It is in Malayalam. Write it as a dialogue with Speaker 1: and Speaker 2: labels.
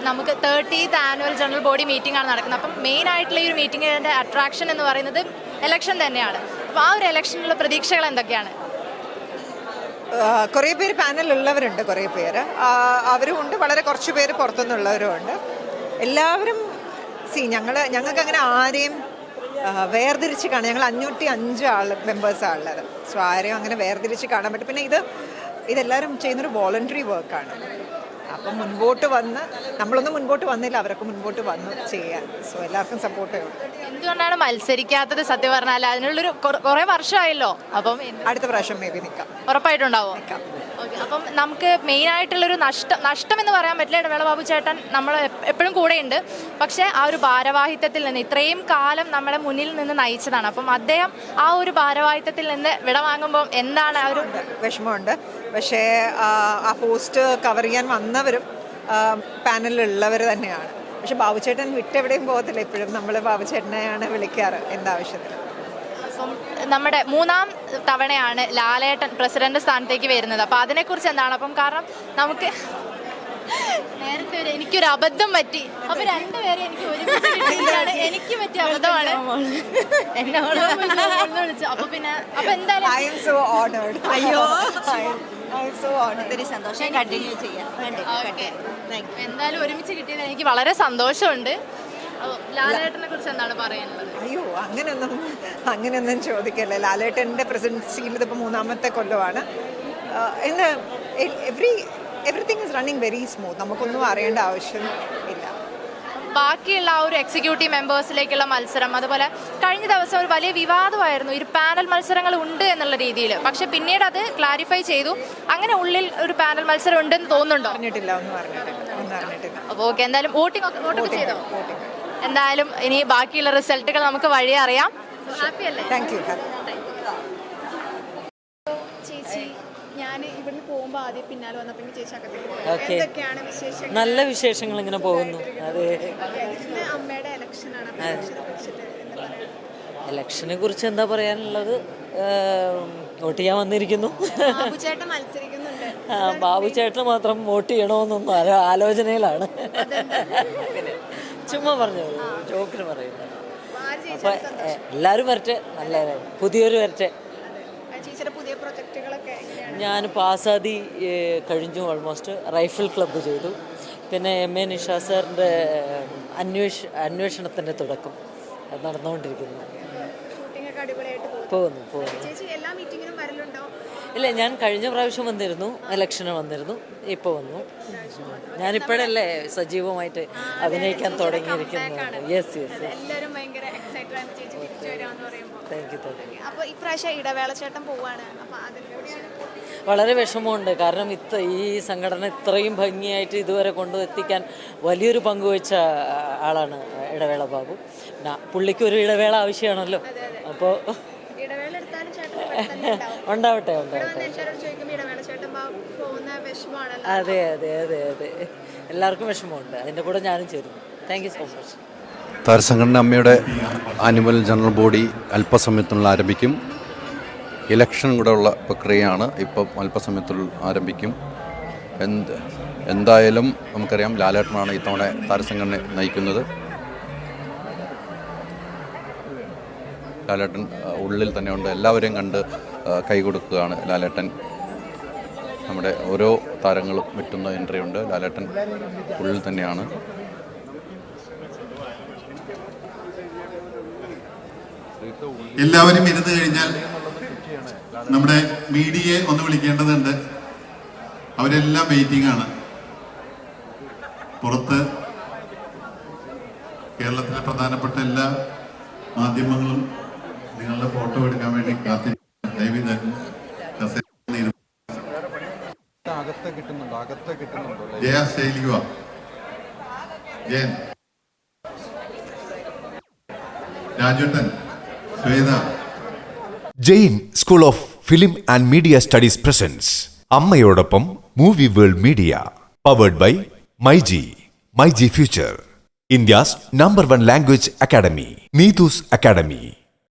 Speaker 1: നമുക്ക് 30th annual general body meeting ആണ് നടക്കുന്നത്. അപ്പം മെയിൻ ആയിട്ടുള്ള ഈ ഒരു മീറ്റിംഗിൻ്റെ അട്രാക്ഷൻ എന്ന് പറയുന്നത് ഇലക്ഷൻ തന്നെയാണ്. അപ്പോൾ ആ ഒരു ഇലക്ഷനിലുള്ള പ്രതീക്ഷകൾ എന്തൊക്കെയാണ്?
Speaker 2: കുറേ പേര് പാനലുള്ളവരുണ്ട്, കുറേ പേര് അവരും ഉണ്ട്, വളരെ കുറച്ച് പേര് പുറത്തുനിന്നുള്ളവരും ഉണ്ട്. എല്ലാവരും ഞങ്ങൾക്ക് അങ്ങനെ ആരെയും വേർതിരിച്ച് കാണാം. ഞങ്ങൾ 505 മെമ്പേഴ്സാണ് ഉള്ളത്. സോ ആരെയും അങ്ങനെ വേർതിരിച്ച് കാണാൻ പറ്റും. പിന്നെ ഇതെല്ലാവരും ചെയ്യുന്നൊരു വോളണ്ടറി വർക്കാണ്. അപ്പം മുൻപോട്ട് വന്ന് നമ്മളൊന്നും മുൻപോട്ട് വന്നില്ല, അവരൊക്കെ മുൻപോട്ട് വന്ന് ചെയ്യാൻ. സോ എല്ലാവർക്കും സപ്പോർട്ട് ചെയ്യും.
Speaker 1: എന്തുകൊണ്ടാണ് മത്സരിക്കാത്തത്? സത്യം പറഞ്ഞാൽ അതിനുള്ളൊരു കുറേ വർഷമായല്ലോ. അപ്പം
Speaker 2: അടുത്ത പ്രാവശ്യം മേ ബി നിൽക്കാം,
Speaker 1: ഉറപ്പായിട്ടുണ്ടാവോ?
Speaker 2: നിൽക്കാം.
Speaker 1: ഓക്കെ. അപ്പം നമുക്ക് മെയിനായിട്ടുള്ളൊരു നഷ്ടം എന്ന് പറയാൻ പറ്റില്ല. ഇടവേള ബാബു ചേട്ടൻ നമ്മൾ എപ്പോഴും കൂടെയുണ്ട്. പക്ഷേ ആ ഒരു ഭാരവാഹിത്വത്തിൽ നിന്ന് ഇത്രയും കാലം നമ്മളെ മുന്നിൽ നിന്ന് നയിച്ചതാണ്. അപ്പം അദ്ദേഹം ആ ഒരു ഭാരവാഹിത്വത്തിൽ നിന്ന് വിടവാങ്ങുമ്പോൾ എന്താണ് ആ ഒരു
Speaker 2: വിഷമമുണ്ട്. പക്ഷേ ആ പോസ്റ്റ് കവർ ചെയ്യാൻ വന്നവരും പാനലിലുള്ളവർ തന്നെയാണ്. പക്ഷെ ബാബുചേട്ടൻ വിട്ടെവിടെയും പോകത്തില്ല. ഇപ്പോഴും നമ്മൾ ബാബുചേട്ടനെയാണ് വിളിക്കാറ് എന്താവശ്യത്തിന്.
Speaker 1: അപ്പം നമ്മുടെ 3ാം തവണയാണ് ലാലേട്ടൻ പ്രസിഡന്റ് സ്ഥാനത്തേക്ക് വരുന്നത്. അപ്പം അതിനെക്കുറിച്ച് എന്താണ്? അപ്പം കാരണം നമുക്ക് നേരത്തെ വരെ എനിക്കൊരു അബദ്ധം പറ്റി. അപ്പൊ രണ്ടുപേരെ എനിക്ക് എനിക്ക് പറ്റിയ അബദ്ധമാണ്. എന്നെ വിളിച്ചു. അപ്പൊ പിന്നെ അപ്പൊ എന്തായാലും
Speaker 2: അയ്യോ
Speaker 1: സന്തോഷം. കണ്ടിന്യൂ ചെയ്യാം. എന്തായാലും ഒരുമിച്ച് കിട്ടിയത് എനിക്ക് വളരെ സന്തോഷമുണ്ട്. ലാലേട്ടനെ കുറിച്ച് എന്താണ് പറയുന്നത്?
Speaker 2: അയ്യോ അങ്ങനെയൊന്നും ചോദിക്കല്ലേ. ലാലേട്ടൻ്റെ പ്രസിഡൻസിയിൽ ഇതിപ്പോൾ 3ാമത്തെ കൊല്ലമാണ്. Everything is running very smooth. നമുക്കൊന്നും അറിയേണ്ട ആവശ്യം ഇല്ല.
Speaker 1: ബാക്കിയുള്ള ആ ഒരു എക്സിക്യൂട്ടീവ് മെമ്പേഴ്സിലേക്കുള്ള മത്സരം, അതുപോലെ കഴിഞ്ഞ ദിവസം ഒരു വലിയ വിവാദമായിരുന്നു, ഒരു പാനൽ മത്സരങ്ങൾ ഉണ്ട് എന്നുള്ള രീതിയിൽ. പക്ഷെ പിന്നീട് അത് ക്ലാരിഫൈ ചെയ്തു. അങ്ങനെ ഉള്ളിൽ ഒരു പാനൽ മത്സരം ഉണ്ടെന്ന് തോന്നുന്നുണ്ടോ?
Speaker 2: ഒന്നും അറിഞ്ഞിട്ടില്ല.
Speaker 1: അപ്പോൾ ഓക്കെ. എന്തായാലും വോട്ടിംഗ് ചെയ്തോ? എന്തായാലും ഇനി ബാക്കിയുള്ള റിസൾട്ടുകൾ നമുക്ക് വഴി അറിയാം. ഹാപ്പി അല്ലേ?
Speaker 2: Thank you.
Speaker 3: ചേച്ചി, ഞാൻ ഇവിടുന്ന് പോകുമ്പോൾ ആദ്യം പിന്നാലെ വന്നപ്പോൾ ചേച്ചി അകത്തേക്ക് എന്തൊക്കെയാണ് വിശേഷങ്ങൾ?
Speaker 4: നല്ല വിശേഷങ്ങൾ ഇങ്ങനെ പോകുന്നു. അതെ,
Speaker 3: അമ്മയുടെ ഇലക്ഷനാണ്.
Speaker 4: ഇലക്ഷനെ കുറിച്ച് എന്താ പറയാനുള്ളത്? വോട്ട് ചെയ്യാൻ വന്നിരിക്കുന്നു.
Speaker 3: ബാബുചേട്ടൻ മത്സരിക്കുന്നുണ്ട്.
Speaker 4: ബാബുചേട്ടന് മാത്രം വോട്ട് ചെയ്യണമെന്നൊന്നും ആലോചനയിലാണ്. ചുമ്മാ പറഞ്ഞത്, ജോക്കിന് പറയുന്നത്. അപ്പൊ എല്ലാവരും വരട്ടെ, നല്ല പുതിയൊരു വരട്ടെ.
Speaker 3: പുതിയ പ്രൊജക്റ്റുകളൊക്കെ
Speaker 4: ഞാനിപ്പോൾ ആസാദി കഴിഞ്ഞു, ഓൾമോസ്റ്റ് റൈഫിൾ ക്ലബ്ബ് ചെയ്തു. പിന്നെ MA നിഷാ സാറിൻ്റെ അന്വേഷണത്തിൻ്റെ തുടക്കം നടന്നുകൊണ്ടിരിക്കുന്നു. പോകുന്നു. ഇല്ല, ഞാൻ കഴിഞ്ഞ പ്രാവശ്യം വന്നിരുന്നു, ഇലക്ഷന് വന്നിരുന്നു, ഇപ്പോൾ വന്നു. ഞാനിപ്പോഴല്ലേ സജീവമായിട്ട് അഭിനയിക്കാൻ തുടങ്ങിയിരിക്കുന്നു. യെസ്. Thank you.
Speaker 3: അപ്പോൾ ഇപ്രാവശ്യം ഇടവേള ചേട്ടൻ പോവാണ്.
Speaker 4: വളരെ വിഷമമുണ്ട്. കാരണം ഈ സംഘടന ഇത്രയും ഭംഗിയായിട്ട് ഇതുവരെ കൊണ്ടുവെത്തിക്കാൻ വലിയൊരു പങ്കുവച്ച ആളാണ് ഇടവേള ബാബു. പുള്ളിക്കൊരു ഇടവേള ആവശ്യമാണല്ലോ. അപ്പോൾ ഉണ്ടാവട്ടെ. അതെ. എല്ലാവർക്കും വിഷമമുണ്ട്. അതിൻ്റെ കൂടെ ഞാനും ചേരുന്നു. Thank you so much.
Speaker 5: താരസംഘടന അമ്മയുടെ ആനുവൽ ജനറൽ ബോഡി അല്പസമയത്തിനുള്ളിൽ ആരംഭിക്കും. ഇലക്ഷൻ കൂടെ ഉള്ള പ്രക്രിയയാണ്. ഇപ്പം അല്പസമയത്തിനുള്ളിൽ ആരംഭിക്കും. എന്തായാലും നമുക്കറിയാം ലാലേട്ടനാണ് ഇത്തവണ താരസംഘടന നയിക്കുന്നത്. ലാലേട്ടൻ ഉള്ളിൽ തന്നെ ഉണ്ട്. എല്ലാവരെയും കണ്ട് കൈ കൊടുക്കുകയാണ് ലാലേട്ടൻ. നമ്മുടെ ഓരോ താരങ്ങളും വെട്ടുന്ന എൻട്രി ഉണ്ട്. ലാലേട്ടൻ ഉള്ളിൽ തന്നെയാണ്.
Speaker 6: എല്ലാവരും ഇരുന്ന് കഴിഞ്ഞാൽ നമ്മുടെ മീഡിയയെ ഒന്ന് വിളിക്കേണ്ടതുണ്ട്. അവരെല്ലാം വെയിറ്റിംഗ് ആണ്. പുറത്ത് കേരളത്തിലെ പ്രധാനപ്പെട്ട എല്ലാ മാധ്യമങ്ങളും നിങ്ങളുടെ ഫോട്ടോ എടുക്കാൻ വേണ്ടി കാത്തിരിക്കുന്നു. ജയ ശൈലിക, ജയൻ, രാജേട്ടൻ, Shweta.
Speaker 7: Jain school of film and media studies presence അമ്മയോടൊപ്പം movie world media, powered by myG future, India's #1 language academy, Neethu's academy.